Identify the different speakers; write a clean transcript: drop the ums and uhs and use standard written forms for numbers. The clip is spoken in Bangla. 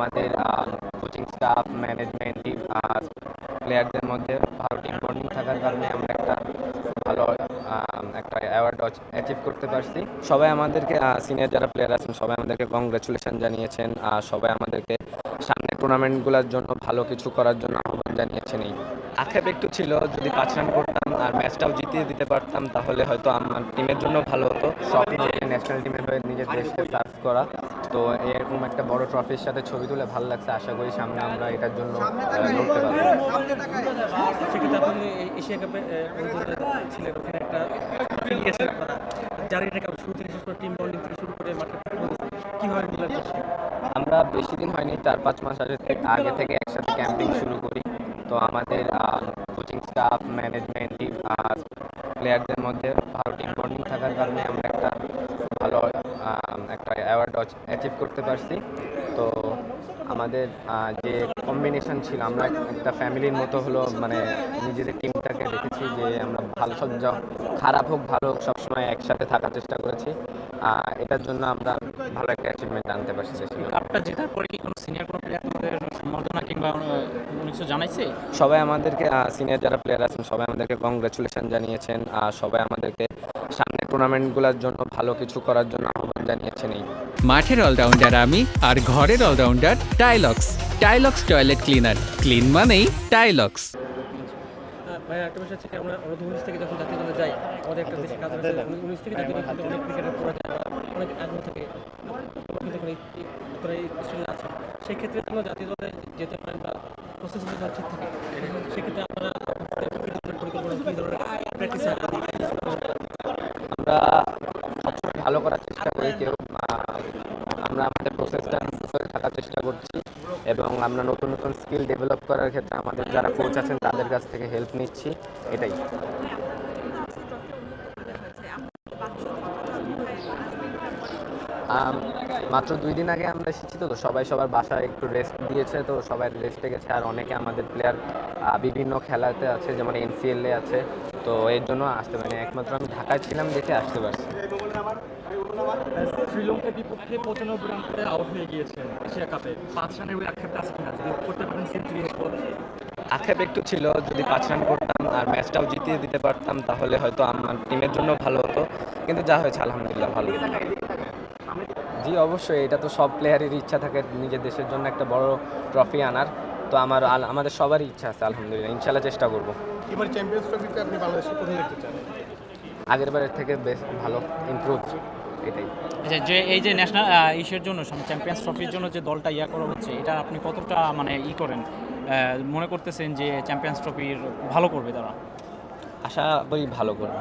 Speaker 1: আমাদের কোচিং স্টাফ, ম্যানেজমেন্ট, টিম, প্লেয়ারদের মধ্যে ভালো টিম বন্ডিং থাকার কারণে আমরা একটা ভালো একটা অ্যাওয়ার্ড অ্যাচিভ করতে পারছি। সবাই আমাদেরকে সিনিয়র যারা প্লেয়ার আছেন সবাই আমাদেরকে কংগ্রাচুলেশন জানিয়েছেন। সবাই আমাদেরকে সামনের টুর্নামেন্টগুলোর জন্য ভালো কিছু করার জন্য আহ্বান জানিয়েছেন। এই আক্ষেপ একটু ছিল, যদি 5 রান করতাম আর ম্যাচটাও জিতিয়ে দিতে পারতাম তাহলে হয়তো আমার টিমের জন্য ভালো হতো। স্বপ্ন ন্যাশনাল টিমের হয়ে নিজের দেশকে সার্ভ করা, তো এরকম একটা বড় ট্রফির সাথে ছবি তুলে ভালো লাগছে। আশা করি সামনে আমরা এটার জন্য লড়তে পারবো।
Speaker 2: সেক্ষেত্রে আপনি এই এশিয়া কাপে ছিলেন, ওখানে একটা ট্রফি নিয়েছেন আপনারা। জার্নি কাপ শুরু থেকে শেষ করে টিম বন্ডিং থেকে শুরু করে মাঠে কীভাবে মিলাতে?
Speaker 1: আমরা বেশি দিন হয়নি, 4-5 মাস আগে থেকে একসাথে ক্যাম্পিং শুরু করি। তো আমাদের কোচিং স্টাফ, ম্যানেজমেন্ট, টিম, প্লেয়ারদের মধ্যে ভালো টিম বন্ডিং থাকার কারণে আমরা একটা ভালো একটা অ্যাওয়ার্ড অ্যাচিভ করতে পারছি। তো আমাদের যে কম্বিনেশন ছিল, আমরা একটা ফ্যামিলির মতো হলো, মানে নিজেদের টিমটাকে দেখেছি যে আমরা ভালো সব খারাপ হোক ভালো হোক সবসময় একসাথে থাকার চেষ্টা করেছি। এটার জন্য আমরা ভালো একটা অ্যাচিভমেন্ট আনতে পারছি দেশের জন্য।
Speaker 2: কাপটা জেতার পরে কি কোনো সিনিয়র কোনো প্লেয়ার তোমাদের সম্বর্ধনা কিংবা কোনো কিছু জানাইছে?
Speaker 1: সবাই আমাদেরকে সিনিয়র যারা প্লেয়ার আছেন সবাই আমাদেরকে কংগ্রাচুলেশন জানিয়েছেন। সবাই আমাদেরকে সামনের টুর্নামেন্টগুলোর জন্য ভালো কিছু করার জন্য আহ্বান জানিয়েছেন। এই
Speaker 3: মাঠের অলরাউন্ডার আমি, আর ঘরের allrounder Tylox. Tylox toilet cleaner, clean মানেই টাইলক্স।
Speaker 2: ভাইয়া একটা বিষয় হচ্ছে কি, আমরা অনূর্ধ্ব-19 থেকে যখন জাতীয় দলে যাই, আমাদের একটা দেশে কাজ আছে, 19 থেকে জাতীয় দলে কিন্তু অনেক ক্রিকেটার পড়ে যায় বা অনেক আগ্রহ থাকে, আমরা কিন্তু এখন এই স্টুডেন্ট আছে। সেক্ষেত্রে যেন জাতীয় দলে যেতে পারেন বা প্রসেসগুলো যেন ঠিক থাকে, সেক্ষেত্রে আপনারা পরিকল্পনা কী ধরনের প্র্যাকটিস
Speaker 1: আমরা সবসময় ভালো করার চেষ্টা করি। আমরা আমাদের প্রসেসটা করে থাকার চেষ্টা করছি এবং আমরা নতুন নতুন স্কিল ডেভেলপ করার ক্ষেত্রে আমাদের যারা কোচ আছেন তাদের কাছ থেকে হেল্প নিচ্ছি। এটাই। মাত্র 2 দিন আগে আমরা এসেছি, তো সবাই সবার বাসায় একটু রেস্ট দিয়েছে, তো সবাই রেস্টে গেছে। আর অনেকে আমাদের প্লেয়ার বিভিন্ন খেলাতে আছে, যেমন NCL এ আছে, তো এর জন্য আসতে পারিনি। একমাত্র আমি ঢাকায় ছিলাম দেখে আসতে পারছি।
Speaker 2: শ্রীলঙ্কার বিপক্ষে 95 রান করে আউট হয়ে গিয়েছেন এশিয়া কাপে, 5 রানের ওই আক্ষেপটা আছে কিনা? যদি করতে পারেন সেঞ্চুরি হতো।
Speaker 1: আক্ষেপ একটু ছিল, যদি 5 রান করতাম আর ম্যাচটাও জিতিয়ে দিতে পারতাম তাহলে হয়তো আমার টিমের জন্য ভালো হতো, কিন্তু যা হয়েছে আলহামদুলিল্লাহ ভালো। জি অবশ্যই, এটা তো সব প্লেয়ারেরই ইচ্ছা থাকে নিজের দেশের জন্য একটা বড় ট্রফি আনার। তো আমাদের সবারই ইচ্ছা আছে, আলহামদুলিল্লাহ ইনশাল্লাহ চেষ্টা করব।
Speaker 4: এবার চ্যাম্পিয়ন্স ট্রফিতে আপনি বাংলাদেশকে কোথায় দেখতে চান?
Speaker 1: আগের বারের থেকে বেশ ভালো ইমপ্রুভ, এটাই।
Speaker 2: আচ্ছা, যে এই যে ন্যাশনাল ইসের জন্য চ্যাম্পিয়ন্স ট্রফির জন্য যে দলটা করা হচ্ছে, এটা আপনি কতটা মানে করেন, মনে করতেছেন যে চ্যাম্পিয়ন্স ট্রফির ভালো করবে তারা?
Speaker 1: আশা করি ভালো করবে।